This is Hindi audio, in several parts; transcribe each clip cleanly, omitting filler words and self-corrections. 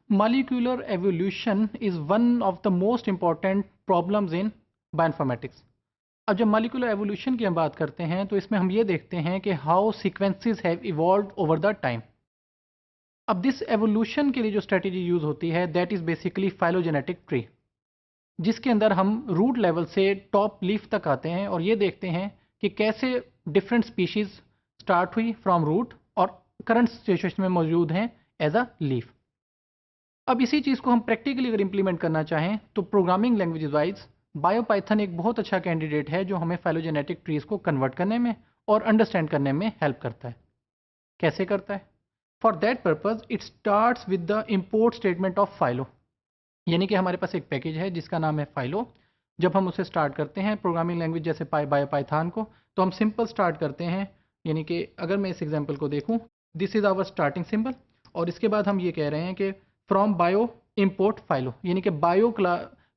Molecular evolution is one of the most important problems in bioinformatics. अब जब मॉलिक्यूलर एवोल्यूशन की हम बात करते हैं तो इसमें हम ये देखते हैं कि how sequences have evolved over the time. अब दिस एवोल्यूशन के लिए जो स्ट्रेटजी यूज़ होती है that is basically phylogenetic tree, जिसके अंदर हम रूट लेवल से टॉप लीफ तक आते हैं और ये देखते हैं कि कैसे डिफरेंट स्पीशीज़ स्टार्ट हुई फ्रॉम रूट और करंट सिचुएशन में मौजूद हैं एज अ लीफ। अब इसी चीज़ को हम प्रैक्टिकली अगर इम्प्लीमेंट करना चाहें तो प्रोग्रामिंग लैंग्वेज वाइज बायोपाइथन एक बहुत अच्छा कैंडिडेट है जो हमें फाइलोजेनेटिक ट्रीज को कन्वर्ट करने में और अंडरस्टैंड करने में हेल्प करता है। कैसे करता है? For that purpose it starts with the import statement of Phylo, यानी कि हमारे पास एक पैकेज है जिसका नाम है फाइलो। जब हम उसे स्टार्ट करते हैं प्रोग्रामिंग लैंग्वेज जैसे बायोपाइथन को, तो हम सिंपल स्टार्ट करते हैं, यानी कि अगर मैं इस एग्जाम्पल को देखूँ, this is our starting symbol और इसके बाद हम ये कह रहे हैं कि फ्रॉम बायो इम्पोर्ट फाइलो, यानी कि बायो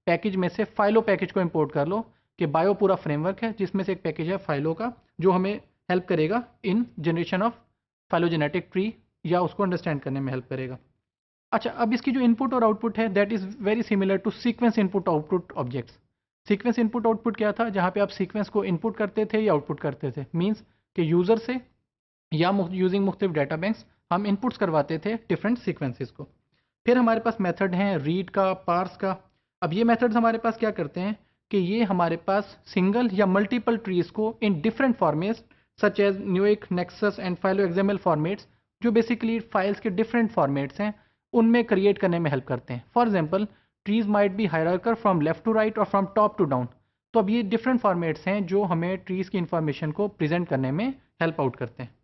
पैकेज में से फाइलो पैकेज को इंपोर्ट कर लो। कि बायो पूरा फ्रेमवर्क है जिसमें से एक पैकेज है फाइलो का जो हमें हेल्प करेगा इन जनरेशन ऑफ फाइलोजेनेटिक ट्री या उसको अंडरस्टैंड करने में हेल्प करेगा। अच्छा, अब इसकी जो इनपुट और आउटपुट है that is very similar to sequence input output objects. Sequence input output क्या था? जहाँ पे आप सीक्वेंस को इनपुट करते थे या आउटपुट करते थे, मीन्स कि यूज़र से या यूजिंग मुख्तलिफ डाटा बैंक्स हम इनपुट्स करवाते थे डिफरेंट सीक्वेंसेस को। फिर हमारे पास मेथड हैं रीड का, पार्स का। अब ये मेथड्स हमारे पास क्या करते हैं कि ये हमारे पास सिंगल या मल्टीपल ट्रीज को in different formats such as Newick, Nexus and Phylo XML formats, जो बेसिकली फाइल्स के डिफरेंट फॉर्मेट्स हैं, उनमें क्रिएट करने में हेल्प करते हैं। For example, trees might be hierarchical from left to right और फ्रॉम टॉप टू डाउन। तो अब ये डिफरेंट फॉर्मेट्स हैं जो हमें ट्रीज की इंफॉर्मेशन को प्रेजेंट करने में हेल्प आउट करते हैं।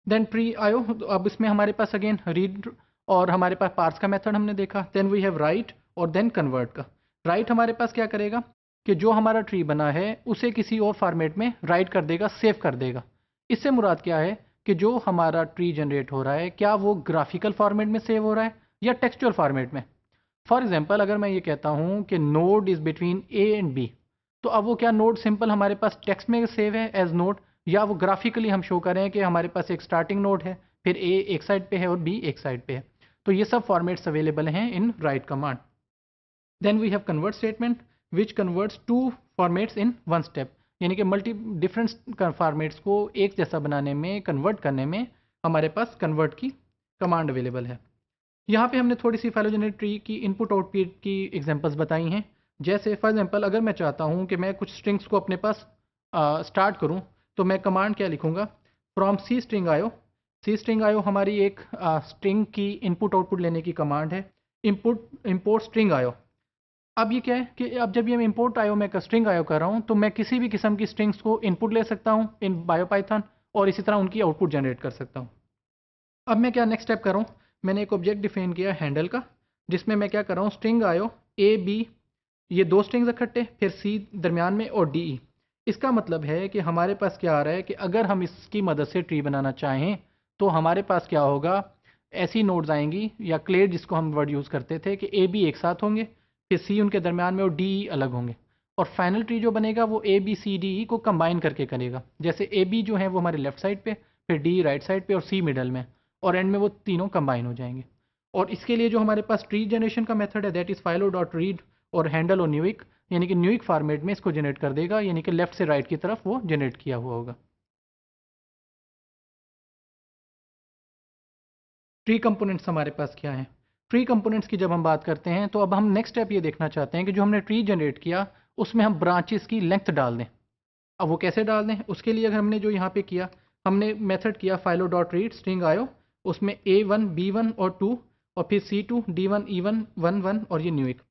देन ट्री आयो, तो अब इसमें हमारे पास अगेन रीड और हमारे पास पार्स का मेथड हमने देखा। देन वी हैव राइट और देन कन्वर्ट का। राइट हमारे पास क्या करेगा कि जो हमारा ट्री बना है उसे किसी और फॉर्मेट में राइट कर देगा, सेव कर देगा। इससे मुराद क्या है कि जो हमारा ट्री जनरेट हो रहा है क्या वो ग्राफिकल फॉर्मेट में सेव हो रहा है या टेक्सचुअल फॉर्मेट में। फॉर एग्जाम्पल, अगर मैं ये कहता हूँ कि node is between A and B, तो अब वो क्या नोड सिंपल हमारे पास टेक्स्ट में सेव है एज नोड, या वो ग्राफिकली हम शो करें कि हमारे पास एक स्टार्टिंग नोड है, फिर ए एक साइड पे है और बी एक साइड पे है। तो ये सब फॉर्मेट्स अवेलेबल हैं in write command. Then we have convert statement which converts to formats in one step, यानी कि मल्टी डिफरेंट फॉर्मेट्स को एक जैसा बनाने में, कन्वर्ट करने में हमारे पास कन्वर्ट की कमांड अवेलेबल है। यहाँ पे हमने थोड़ी सी फाइलोजेनेटिक ट्री की इनपुट आउटपुट की एग्जांपल्स बताई हैं। जैसे फॉर एग्जांपल, अगर मैं चाहता हूँ कि मैं कुछ स्ट्रिंग्स को अपने पास स्टार्ट करूँ, तो मैं कमांड क्या लिखूँगा? फ्रॉम सी स्ट्रिंग आयो। सी स्ट्रिंग आयो हमारी एक स्ट्रिंग की इनपुट आउटपुट लेने की कमांड है। इम्पोर्ट स्ट्रिंग आयो। अब ये क्या है कि अब जब ये मैं इम्पोर्ट आयो में स्ट्रिंग आयो कर रहा हूँ तो मैं किसी भी किस्म की स्ट्रिंग्स को इनपुट ले सकता हूँ इन बायोपाइथन और इसी तरह उनकी आउटपुट जनरेट कर सकता हूँ। अब मैं क्या नेक्स्ट स्टेप कर रहा हूँ, मैंने एक ऑब्जेक्ट डिफाइन किया हैंडल का, जिसमें मैं क्या कर रहा हूँ, स्ट्रिंग आयो ए बी, ये दो स्ट्रिंग्स इकट्ठे, फिर सी दरमियान में और डी ई। इसका मतलब है कि हमारे पास क्या आ रहा है कि अगर हम इसकी मदद से ट्री बनाना चाहें तो हमारे पास क्या होगा, ऐसी नोड्स आएंगी या क्लेड जिसको हम वर्ड यूज़ करते थे कि ए बी एक साथ होंगे, फिर सी उनके दरमियान में और डी ई अलग होंगे, और फाइनल ट्री जो बनेगा वो A B C D E को कंबाइन करके करेगा। जैसे ए बी जो है वो हमारे लेफ्ट साइड पे, फिर डी राइट साइड पे और सी मिडल में, और एंड में वो तीनों कंबाइन हो जाएंगे। और इसके लिए जो हमारे पास ट्री जनरेशन का मेथड है दैट इज़ फाइलो डॉट रीड और हैंडल और न्यूइक, यानी कि न्यूइक फॉर्मेट में इसको जनरेट कर देगा, यानी कि लेफ्ट से राइट की तरफ वो जनरेट किया हुआ होगा। ट्री कंपोनेंट्स हमारे पास क्या है? ट्री कंपोनेंट्स की जब हम बात करते हैं तो अब हम नेक्स्ट स्टेप ये देखना चाहते हैं कि जो हमने ट्री जनरेट किया उसमें हम ब्रांचेस की लेंथ डाल दें। अब वो कैसे डाल दें? उसके लिए अगर हमने जो यहाँ पे किया, हमने मेथड किया फाइलो डॉट रीड स्ट्रिंग आयो, उसमें A1 B1 और 2 और फिर C2 D1 E1 1 1 और ये न्यूइक।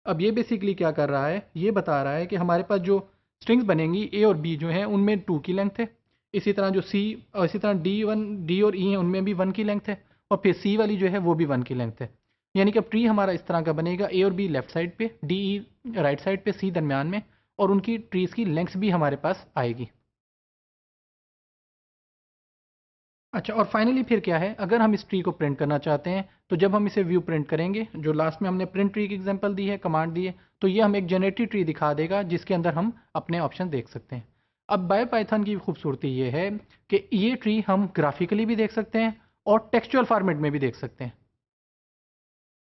अब ये बेसिकली क्या कर रहा है, ये बता रहा है कि हमारे पास जो स्ट्रिंग्स बनेंगी ए और बी जो हैं उनमें 2 की लेंथ है, इसी तरह जो सी और इसी तरह डी और ई हैं उनमें भी 1 की लेंथ है, और फिर सी वाली जो है वो भी 1 की लेंथ है। यानी कि अब ट्री हमारा इस तरह का बनेगा, ए और बी लेफ्ट साइड पे, डी ई राइट साइड पे, सी दरमियान में, और उनकी ट्रीज की लेंथ्स भी हमारे पास आएगी। अच्छा, और फाइनली फिर क्या है, अगर हम इस ट्री को प्रिंट करना चाहते हैं तो जब हम इसे व्यू प्रिंट करेंगे, जो लास्ट में हमने प्रिंट ट्री की एग्जांपल दी है, कमांड दी है, तो ये हमें एक जनरेटिव ट्री दिखा देगा जिसके अंदर हम अपने ऑप्शन देख सकते हैं। अब बायोपाइथन की खूबसूरती ये है कि ये ट्री हम ग्राफिकली भी देख सकते हैं और टेक्सचुअल फॉर्मेट में भी देख सकते हैं।